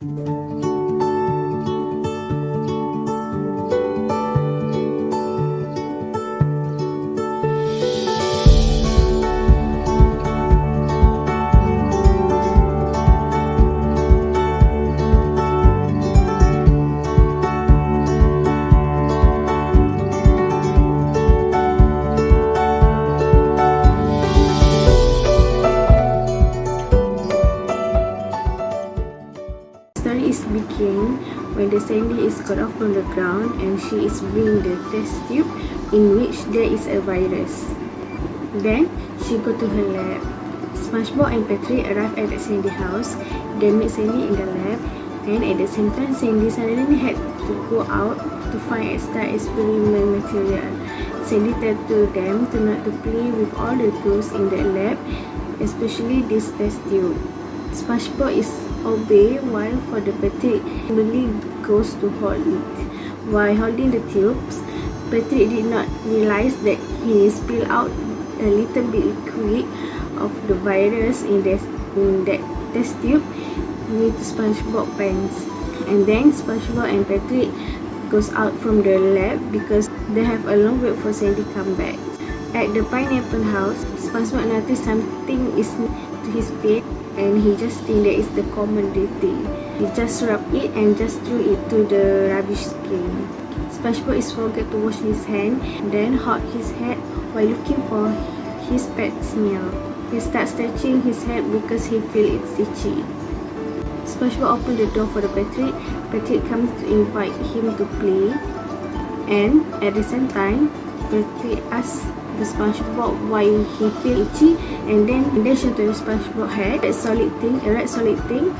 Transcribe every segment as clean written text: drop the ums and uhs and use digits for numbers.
Story is begin when the Sandy is cut off from the ground and she is bringing the test tube in which there is a virus. Then she go to her lab. SpongeBob and Patrick arrive at the Sandy house. They meet Sandy in the lab, and at the same time Sandy suddenly had to go out to find extra experiment material. Sandy told them to not to play with all the tools in the lab, especially this test tube. SpongeBob is obey while for the Patrick really goes to hold it. While holding the tubes, Patrick did not realize that he spilled out a little bit liquid of the virus in that test tube with SpongeBob pants. And then SpongeBob and Patrick goes out from the lab because they have a long wait for Sandy come back. At the pineapple house, SpongeBob noticed something is to his feet, and he just think that is the commodity. He just rubbed it and just threw it to the rubbish bin. SpongeBob is forget to wash his hand, then hold his head while looking for his pet snail. He starts stretching his head because he feels it's itchy. SpongeBob opened the door for the Patrick. Patrick comes to invite him to play, and at the same time, Patrick asks the SpongeBob why he feel itchy, and then show to the SpongeBob head a red solid thing,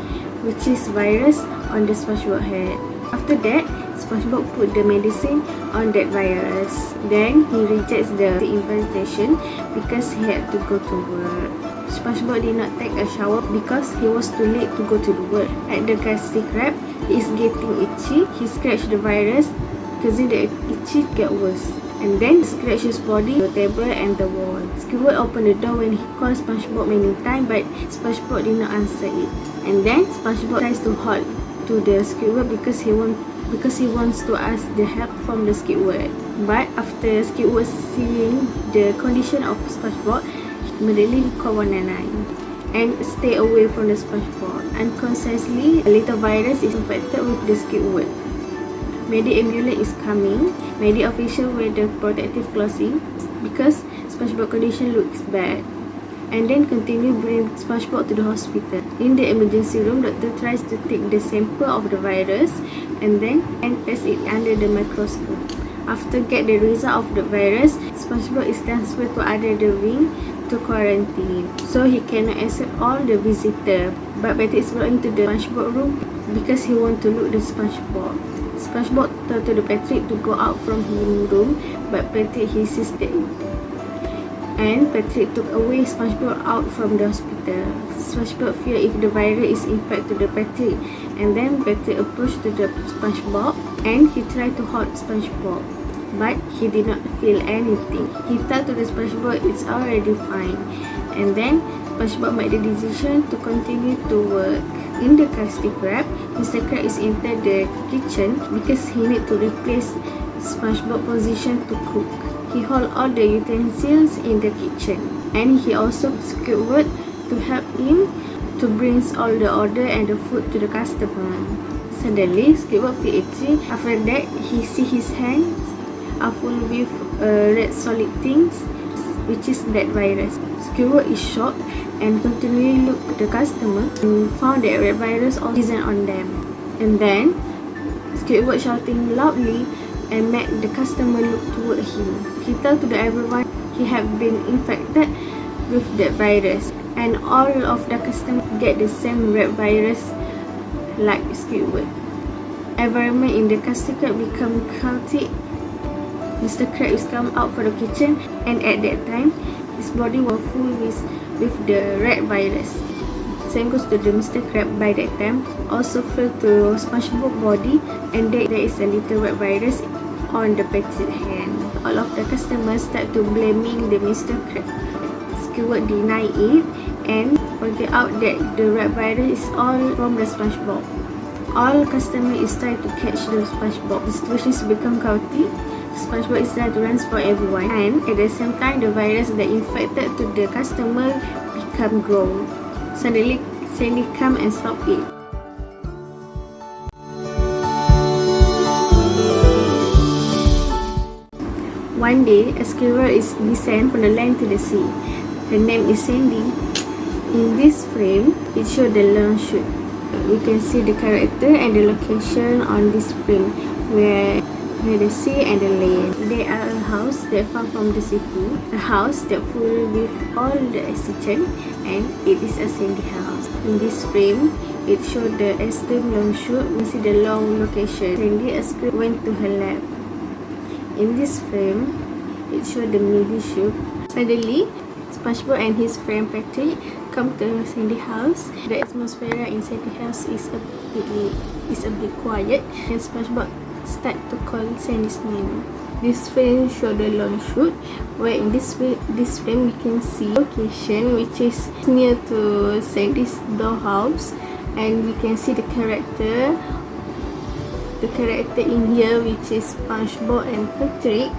which is virus on the SpongeBob head. After that, SpongeBob put the medicine on that virus. Then he rejects the invitation because he had to go to work. SpongeBob did not take a shower because he was too late to go to the work. At the Krusty Krab, he is getting itchy. He scratched the virus because the itchy get worse. And then scratch his body, the table and the wall. Squidward opened the door when he called SpongeBob many times, but SpongeBob did not answer it. And then SpongeBob tries to hold to the Squidward because he wants to ask the help from the Squidward. But after Squidward seeing the condition of SpongeBob, he immediately called 199 and stay away from the SpongeBob. Unconsciously, a little virus is infected with the Squidward. Medic ambulance is coming. Medic official wear the protective clothing because SpongeBob condition looks bad, and then continue bring SpongeBob to the hospital. In the emergency room, doctor tries to take the sample of the virus and then test it under the microscope. After get the result of the virus, SpongeBob is transferred to other the wing to quarantine, so he cannot accept all the visitor. But Betty is brought into the SpongeBob room because he want to look the SpongeBob. SpongeBob told to the Patrick to go out from his room, but Patrick insisted. And Patrick took away SpongeBob out from the hospital. SpongeBob feared if the virus is infected the Patrick, and then Patrick approached to the SpongeBob and he tried to hold SpongeBob, but he did not feel anything. He told to the SpongeBob it's already fine, and then SpongeBob made the decision to continue to work. In the Krusty Krab, Mr. Krab is entered the kitchen because he need to replace SpongeBob's position to cook. He hold all the utensils in the kitchen, and he also Squidward to help him to bring all the order and the food to the customer. Suddenly, Squidward feel itchy. After that, he see his hands are full with red solid things, which is that virus. Squidward is shocked and continually looked at the customer and found that red virus all isn't on them. And then Squidward shouting loudly and made the customer look toward him. He told to everyone he had been infected with that virus, and all of the customers get the same red virus like Squidward. Environment in the Krusty Krab become chaotic. Mr. Krab is come out from the kitchen, and at that time his body was full with the red virus. Same goes to the Mr. Krab by that time also fell to SpongeBob's body, and there is a little red virus on the Patrick's hand. All of the customers start to blaming the Mr. Krab. Squidward deny it and pointed out that the red virus is all from the SpongeBob. All customers is trying to catch the SpongeBob. The situation has become chaotic. SpongeBob is trying to run for everyone, and at the same time, the virus that infected to the customer become grown. Suddenly, Sandy come and stop it. One day, a squirrel is descend from the land to the sea. Her name is Sandy. In this frame, it shows the long shoot. We can see the character and the location on this frame, where the sea and the land. They are a house that far from the city, a house that full with all the oxygen, and it is a Sandy house. In this frame, it shows the extreme long shoot. We see the long location. Sandy went to her lab. In this frame, it shows the middle shoot. Suddenly, SpongeBob and his friend Patrick come to Sandy house. The atmosphere in Sandy house is a bit quiet, and SpongeBob start to call Sandy's name. This frame show the long shoot, where in this frame we can see location which is near to Sandy's dollhouse, and we can see the character in here, which is SpongeBob and Patrick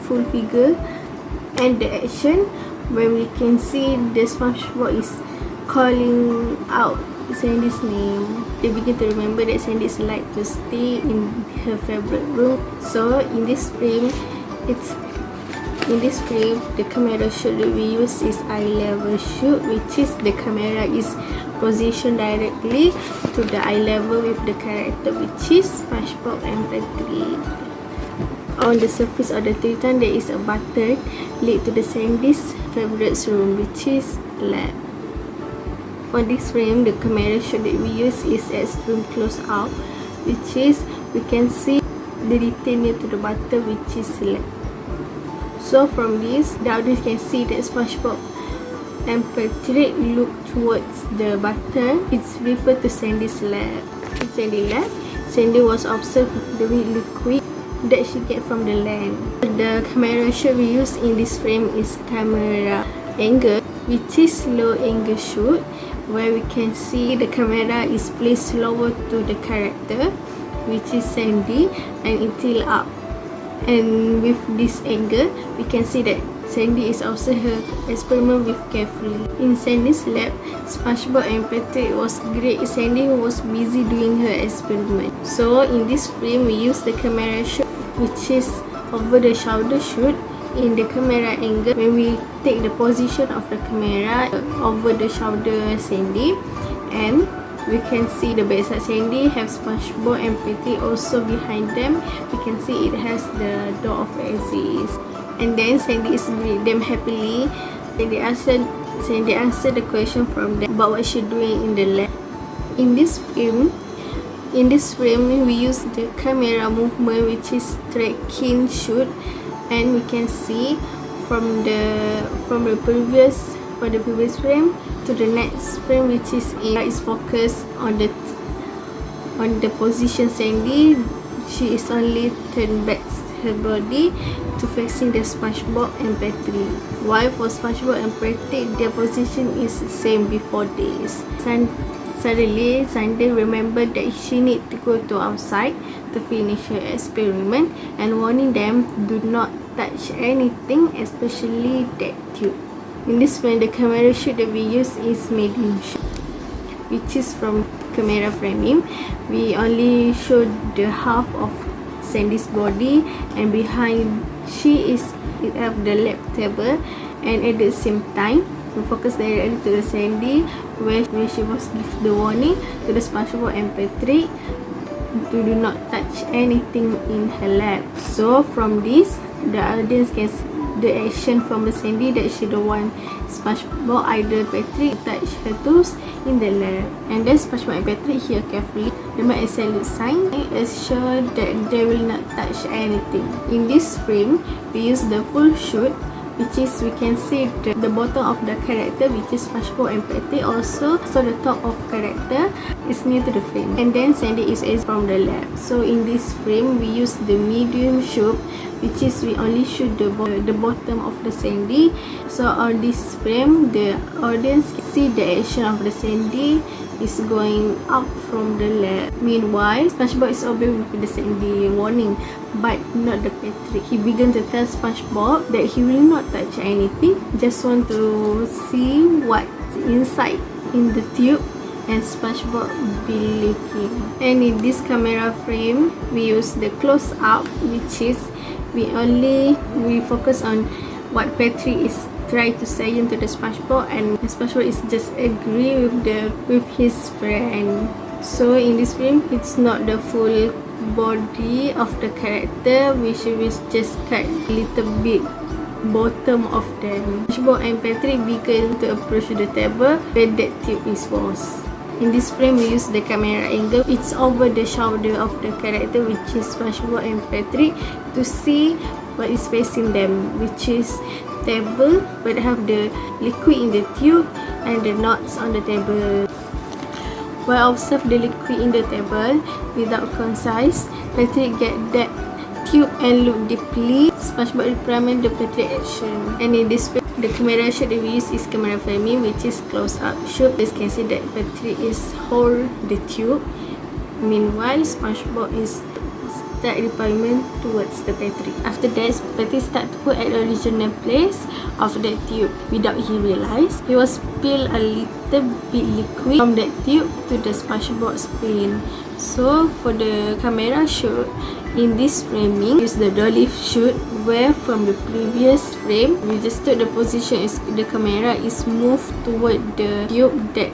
full figure, and the action when we can see the SpongeBob is calling out Sandy's name. They begin to remember that Sandy is like to stay in her favorite room. So in this frame, the camera shoot that we use is eye level shoot, which is the camera is positioned directly to the eye level with the character, which is SpongeBob and Patrick. On the surface of the Titan, there is a button lead to the Sandy's favorite room, which is lab. For this frame, the camera shot that we use is extreme close up, which is we can see the detail near to the button, which is lab. So from this, the audience can see that SpongeBob and Patrick look towards the button. It's referred to Sandy's lab. In Sandy's lab, Sandy was observed the liquid that she get from the land. The camera shot we use in this frame is camera angle, which is low angle shoot, where we can see the camera is placed lower to the character, which is Sandy, and it tilt up. And with this angle, we can see that Sandy is also her experiment with carefully. In Sandy's lab, SpongeBob and Patrick was great. Sandy was busy doing her experiment. So in this frame, we use the camera shot, which is over the shoulder shoot. In the camera angle, when we take the position of the camera over the shoulder Sandy, and we can see the backside Sandy have SpongeBob and Patrick also behind them. We can see it has the door of exit. And then Sandy is greet them happily. Sandy answer the question from them about what she doing in the lab. In this frame, we use the camera movement, which is tracking shoot, and we can see from the previous frame to the next frame, which is focused on the position Sandy. She is only turned back her body to facing the SpongeBob and Patrick. While for SpongeBob and Patrick, their position is the same before this. Suddenly, Sandy remembered that she need to go to outside to finish her experiment, and warning them do not touch anything, especially that tube. In this frame, the camera shoot that we use is medium shoot, which is from camera framing. We only show the half of Sandy's body, and behind it have the lab table, and at the same time we focus directly to the Sandy, where she was give the warning to the SpongeBob and Patrick to do not touch anything in her lab. So from this, the audience can see the action from the Sandy that she don't want SpongeBob either Patrick touch her tools in the lab. And then SpongeBob and Patrick hear carefully. They make a salute sign and assure that they will not touch anything. In this frame, we use the full shoot, which is we can see the bottom of the character, which is SpongeBob and Patrick. Also, so the top of character is near to the frame. And then Sandy is from the lab. So in this frame, we use the medium shoot, which is we only shoot the bottom of the Sandy. So on this frame, the audience can see the action of the Sandy is going out from the lab. Meanwhile, SpongeBob is obeying with the Sandy warning, but not the Patrick. He began to tell SpongeBob that he will not touch anything, just want to see what's inside in the tube, and SpongeBob believed him. And in this camera frame, we use the close up, which is we focus on what Patrick is trying to say into the SpongeBob, and SpongeBob is just agree with his friend. So in this film, it's not the full body of the character, which we just cut a little bit bottom of them. SpongeBob and Patrick began to approach the table where that tube was. In this frame, we use the camera angle. It's over the shoulder of the character, which is SpongeBob and Patrick, to see what is facing them, which is table where they have the liquid in the tube and the knots on the table. While observe the liquid in the table without concise, Patrick get that tube and look deeply. SpongeBob reprimand the Patrick action. And in this film, the camera shot that we use is camera framing, which is close up shot. You can see that Patrick is hold the tube. Meanwhile, SpongeBob is start reprimand towards the Patrick. After that, Patrick start to put at the original place of the tube. Without he realize, he was spill a little bit liquid from that tube to the SpongeBob's pen. So for the camera shoot, in this framing, use the dolly shoot, where from the previous frame, we just took the position is the camera is moved toward the tube that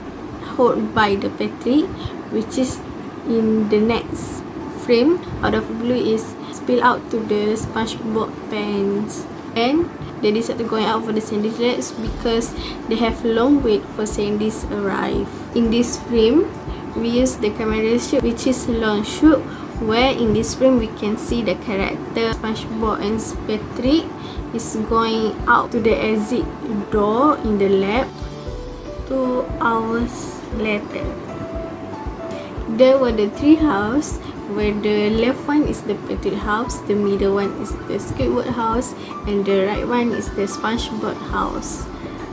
hold by the Patrick, which is in the next frame. Out of blue is spill out to the SpongeBob pants, and they decide to going out for the Sandy's legs because they have long wait for Sandy's arrive. In this frame, we use the camera shoot, which is long shoot, where in this frame we can see the character SpongeBob and Patrick is going out to the exit door in the lab. 2 hours later, there were the three houses, where the left one is the Patrick house, the middle one is the Squidward house, and the right one is the SpongeBob house.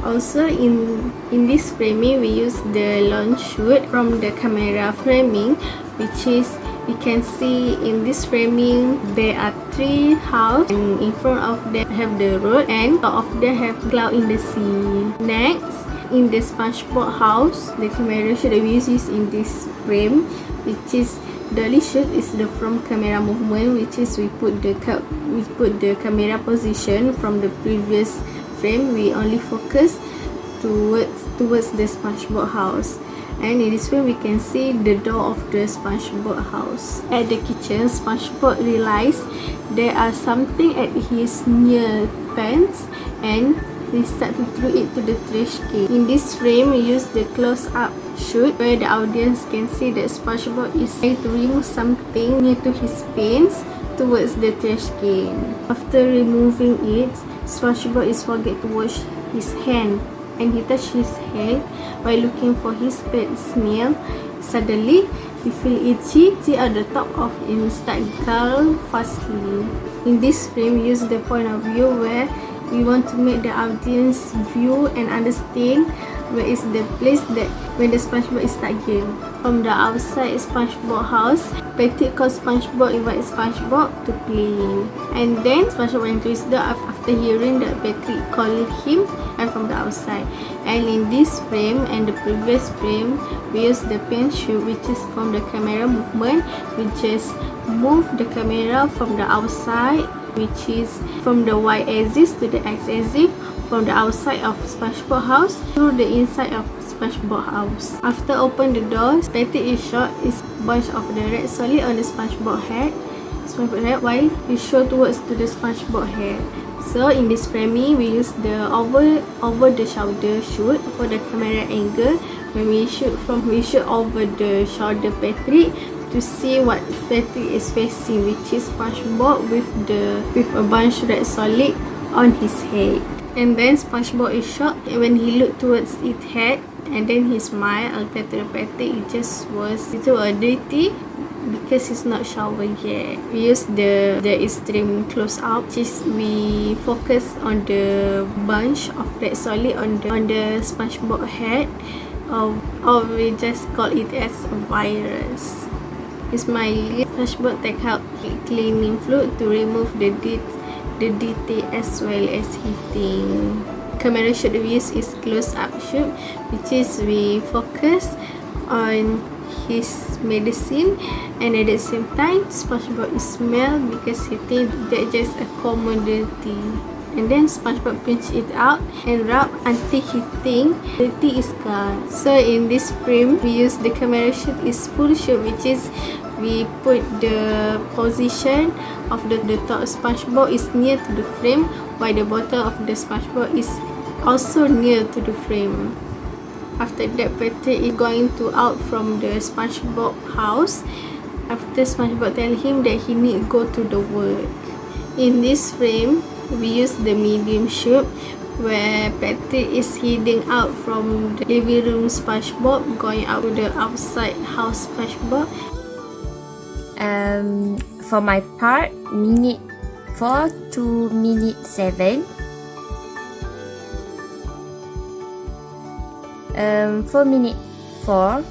Also in this framing, we use the long shoot from the camera framing, which is we can see in this framing there are three houses, and in front of them have the road, and top of them have cloud in the sea. Next, in the SpongeBob house, the camera shoot that we use is in this frame, which is dolly shoot is the from camera movement, which is we put the camera position from the previous frame. We only focus towards the SpongeBob house. And in this frame, we can see the door of the SpongeBob house. At the kitchen, SpongeBob realized there are something at his near pants, and he started to throw it to the trash can. In this frame, we use the close-up shoot, where the audience can see that SpongeBob is trying to remove something near to his pants towards the trash can. After removing it, SpongeBob is forget to wash his hand, and he touched his head while looking for his pet snail. Suddenly, he feel itchy at the top of him, start call Fazli. In this frame, we use the point of view where we want to make the audience view and understand where is the place that when the SpongeBob is start game. From the outside SpongeBob house, Patrick calls SpongeBob, invites SpongeBob to play. And then SpongeBob went to his door after hearing that Patrick called him, and from the outside. And in this frame and the previous frame, we use the pen shoot, which is from the camera movement. We just move the camera from the outside, which is from the y-axis to the x-axis, from the outside of SpongeBob house to the inside of SpongeBob house. After open the doors, Patrick is shot is bunch of the red solid on the SpongeBob head, while he show towards to the SpongeBob head. So in this framing, we use the over the shoulder shoot for the camera angle. When we shoot over the shoulder Patrick to see what Patrick is facing, which is SpongeBob with a bunch of red solid on his head. And then SpongeBob is shocked when he looked towards its head, and then he smiled and said to the Patrick it just was little dirty because he's not showered yet. We use the extreme close up, which is we focus on the bunch of red solid on the SpongeBob head, or we just call it as a virus. Smiley SpongeBob take out cleaning fluid to remove the DT as well as heating. Camera shot we use is close-up shot, which is we focus on his medicine, and at the same time SpongeBob is smell because he think that just a commodity. And then SpongeBob pinch it out and rub until he think the tea is gone. So in this frame, we use the camera shot is full shot, which is we put the position of the top SpongeBob is near to the frame, while the bottom of the SpongeBob is also near to the frame. After that, Patrick is going to out from the SpongeBob house. After SpongeBob tell him that he need go to the work. In this frame, we use the medium shot where Patrick is heading out from the living room SpongeBob, going out to the outside house SpongeBob. For my part, minute 4 to minute 7. For minute 4,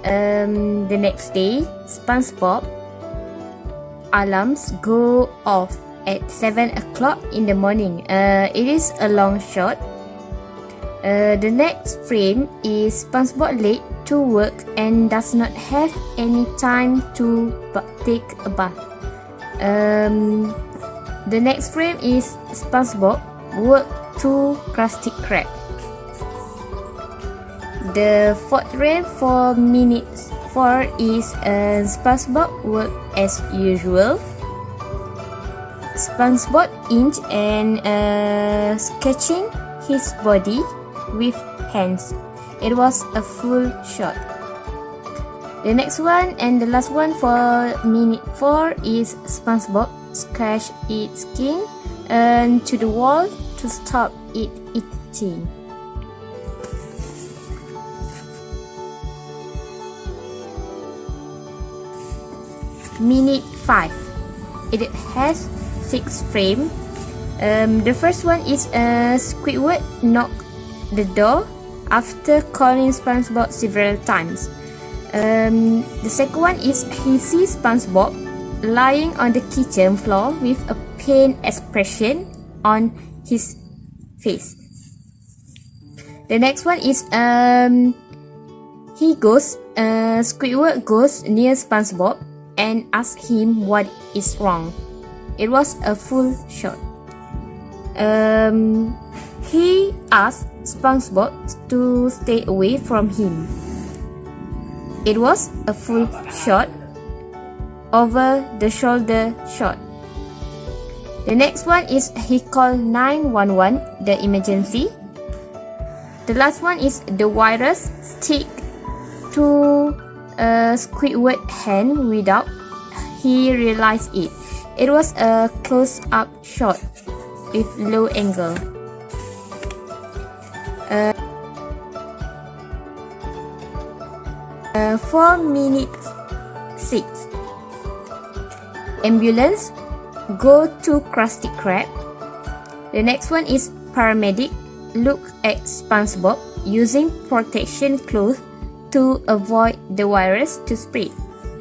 the next day, SpongeBob alarms go off at 7 o'clock in the morning. It is a long shot. The next frame is SpongeBob late to work and does not have any time to take a bath. The next frame is SpongeBob work to Krusty Krab. The fourth frame for minute 4 is SpongeBob work as usual. SpongeBob inch and sketching his body with hands. It was a full shot. The next one and the last one for minute 4 is SpongeBob scratch its skin to the wall to stop it eating. Minute 5. It has 6 frames. The first one is Squidward knock the door after calling SpongeBob several times. The second one is he sees SpongeBob lying on the kitchen floor with a pain expression on his face. The next one is Squidward goes near SpongeBob and asks him what is wrong. It was a full shot. He asked SpongeBob to stay away from him. It was a full shot, over the shoulder shot. The next one is he called 911, the emergency. The last one is the virus stick to Squidward's hand without he realized it. It was a close-up shot with low angle. For minute 6, ambulance go to Krusty Krab. The next one is paramedic look at SpongeBob using protection clothes to avoid the virus to spread.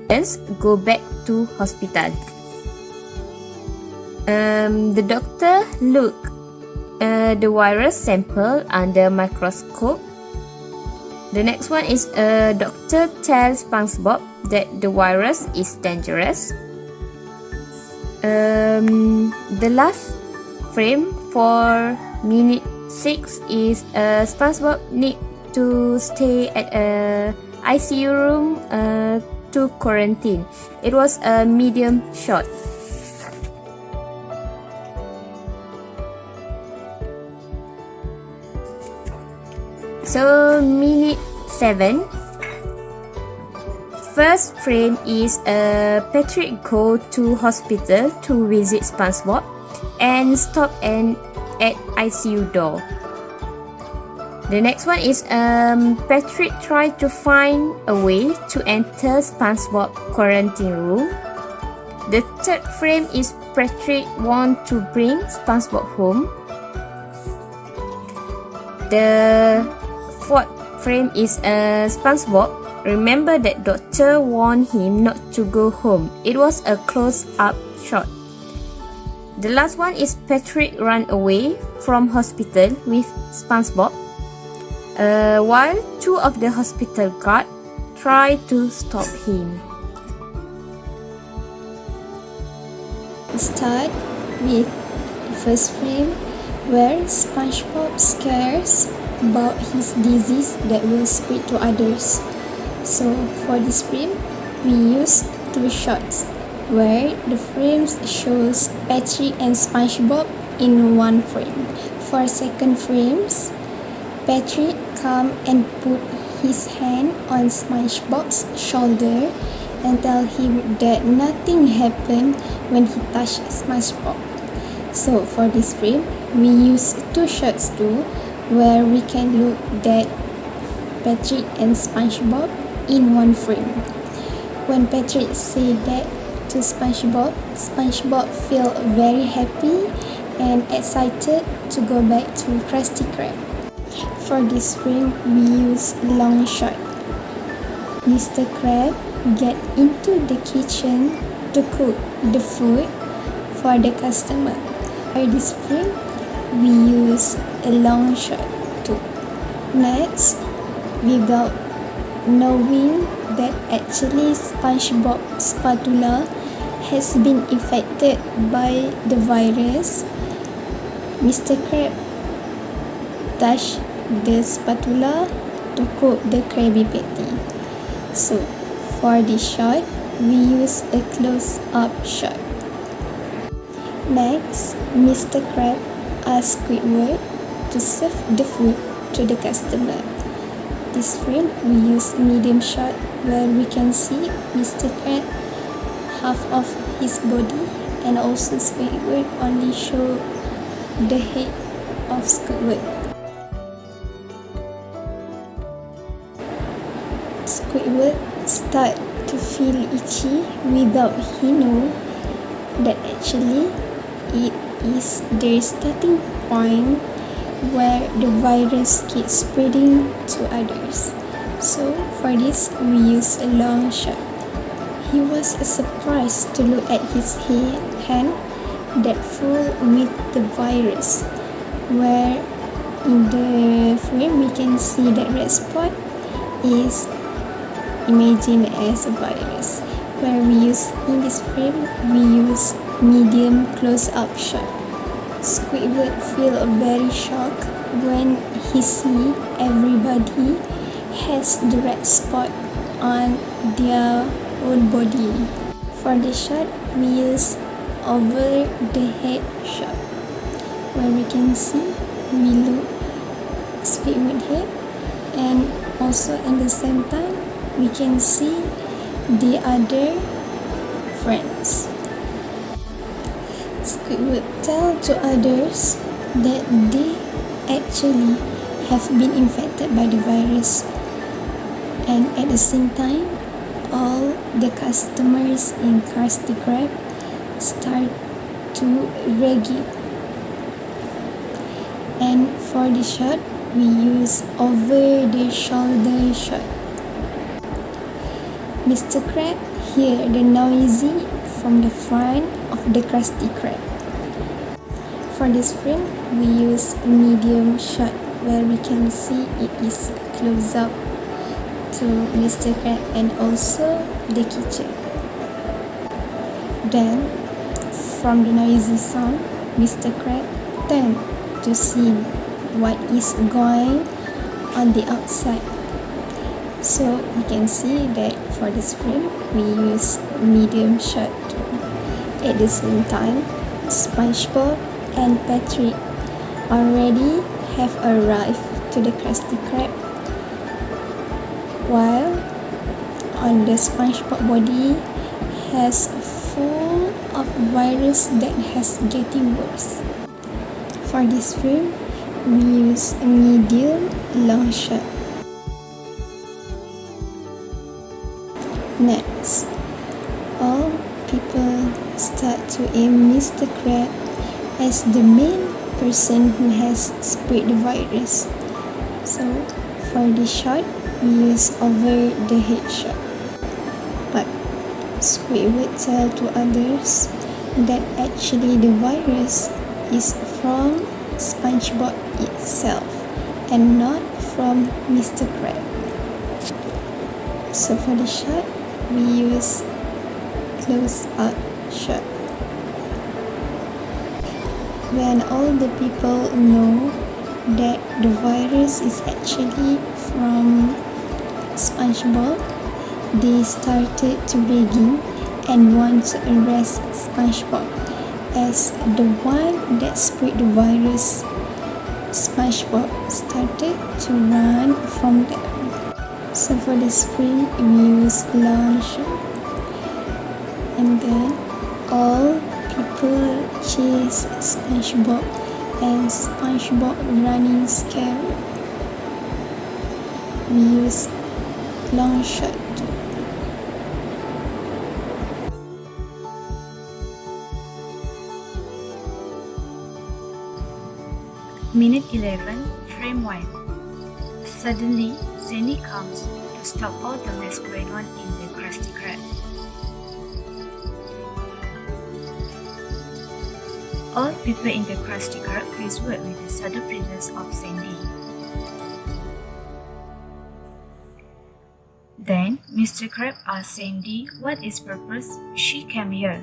Let's go back to hospital. The doctor look the virus sample under microscope. The next one is doctor tells SpongeBob that the virus is dangerous. The last frame for minute 6 is SpongeBob need to stay at a ICU room to quarantine. It was a medium shot. So minute 7. First frame is Patrick go to hospital to visit SpongeBob and stop at ICU door. The next one is Patrick try to find a way to enter SpongeBob quarantine room. The third frame is Patrick want to bring SpongeBob home. The fourth frame is SpongeBob. Remember that doctor warned him not to go home. It was a close-up shot. The last one is Patrick ran away from hospital with SpongeBob, while two of the hospital guards tried to stop him. Start with the first frame where SpongeBob scares about his disease that will spread to others. So for this frame, we use two shots where the frames shows Patrick and SpongeBob in one frame. For second frames, Patrick come and put his hand on SpongeBob's shoulder and tell him that nothing happened when he touched SpongeBob. So for this frame, we use two shots too, where we can look at Patrick and SpongeBob in one frame. When Patrick said that to SpongeBob, SpongeBob feel very happy and excited to go back to Krusty Krab. For this frame, we use long shot. Mr. Krab get into the kitchen to cook the food for the customer. For this frame, we use a long shot too. Next, without knowing that actually SpongeBob's spatula has been infected by the virus, Mr. Krab touched the spatula to cook the Krabby Patty. So for this shot, we use a close-up shot. Next, Mr. Krab asked Squidward to serve the food to the customer. This frame, we use medium shot where we can see Mr. Krab half of his body, and also Squidward only show the head of Squidward. Squidward start to feel itchy without he know that actually it is the starting point where the virus keeps spreading to others. So for this, we use a long shot. He was surprised to look at his hand that full with the virus, where in the frame we can see that red spot is imagined as a virus. Where we use in this frame, we use medium close-up shot. Squidward feel very shocked when he see everybody has the red spot on their own body. For this shot, we use over the head shot, where we can see we look Squidward head, and also at the same time we can see the other friends. Squidward tell to others that they actually have been infected by the virus, and at the same time all the customers in Krusty Krab start to regain. And for the shot, we use over the shoulder shot. Mr. Krab hear the noisy from the front of the Krusty Krab. For this frame, we use medium shot where we can see it is close up to Mr. Krab and also the kitchen. Then, from the noisy sound, Mr. Krab turned to see what is going on the outside. So we can see that for this frame, we use medium shot. At the same time, SpongeBob and Patrick already have arrived to the Krusty Krab, while on the SpongeBob body has full of virus that has getting worse. For this frame, we use a medium long shot. Next, all people start to aim Mr. Krab as the main person who has spread the virus. So For this shot, we use over the head shot. But Squidward tell to others that actually the virus is from SpongeBob itself and not from Mr. Krab. So for the shot, we use close-up shot. When all the people know that the virus is actually from SpongeBob, they started to begging and want to arrest SpongeBob as the one that spread the virus. SpongeBob started to run from them. So for the sprint, we use long shot, and then all people chase SpongeBob and SpongeBob running scared. We use long shot. Minute 11, frame 1. Suddenly, Sandy comes to stop all the mess going on in the Krusty Krab. All people in the Krusty Krab feels weird with the sudden presence of Sandy. Then, Mr. Krab asks Sandy what is purpose she came here.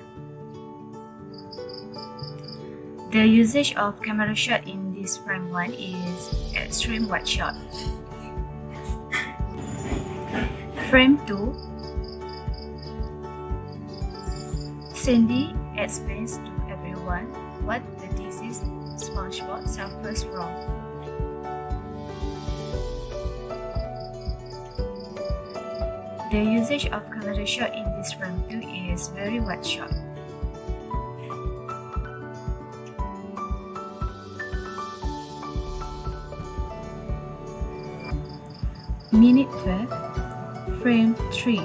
The usage of camera shot in this frame 1 is extreme wide shot. Frame 2. Sandy explains to everyone what the disease SpongeBob suffers from. The usage of camera shot in this frame 2 is very wide shot. Minute 12, frame 3.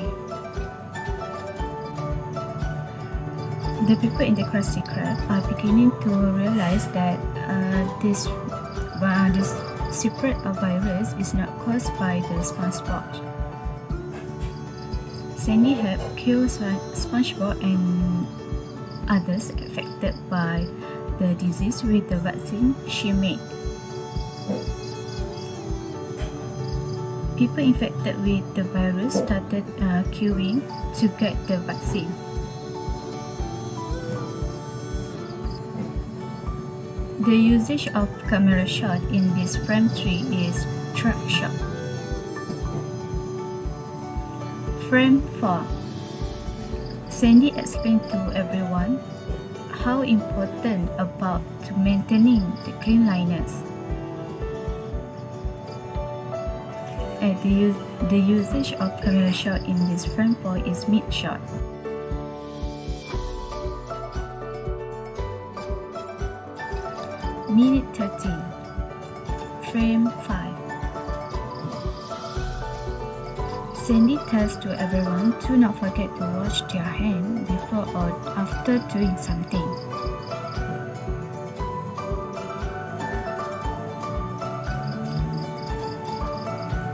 The people in the Krusty Krab are beginning to realize that this secret of virus is not caused by the SpongeBob. Sandy helped cure SpongeBob and others affected by the disease with the vaccine she made. People infected with the virus started queuing to get the vaccine. The usage of camera shot in this frame 3 is track shot. Frame 4. Sandy explained to everyone how important about to maintaining the cleanliness. And the usage of camera shot in this frame 4 is mid shot. Minute 13, frame 5. Sandy tells to everyone to not forget to wash their hands before or after doing something.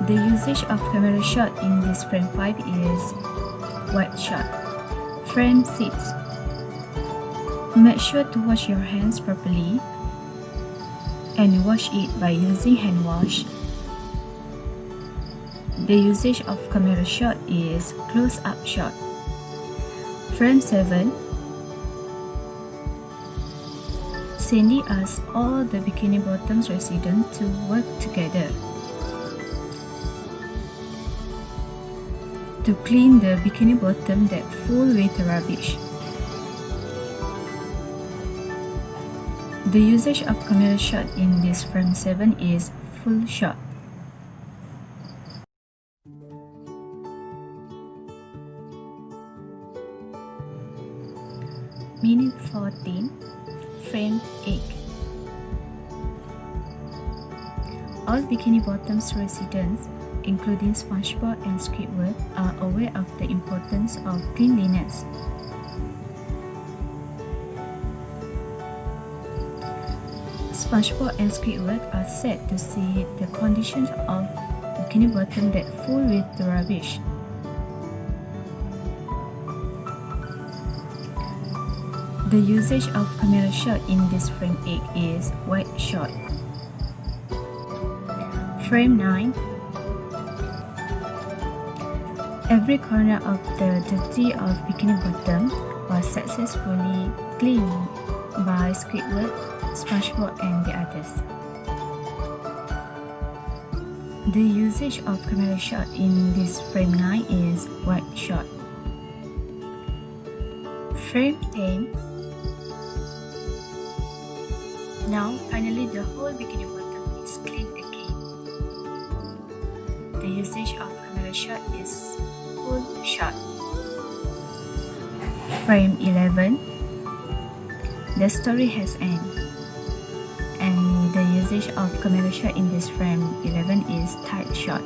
The usage of camera shot in this frame 5 is wide shot. Frame 6. Make sure to wash your hands properly and wash it by using hand wash. The usage of camera shot is close-up shot. Frame 7. Sandy asks all the Bikini Bottom's residents to work together to clean the Bikini Bottom that full with rubbish. The usage of camera shot in this frame 7 is full shot. Minute 14, frame 8. All Bikini Bottom's residents, including SpongeBob and Squidward, are aware of the importance of cleanliness. SpongeBob and Squidward are sad to see the conditions of bikini bottom that full with the rubbish. The usage of camera shot in this frame 8 is wide shot. Frame 9. Every corner of the dirty of bikini bottom was successfully cleaned by Squidward, SpongeBob and the others. The usage of camera shot in this frame 9 is wide shot. Frame 10. Now, finally, the whole bikini bottom is clean again. The usage of camera shot is full shot. Frame 11. The story has ended, and the usage of camera shot in this frame 11 is tight shot.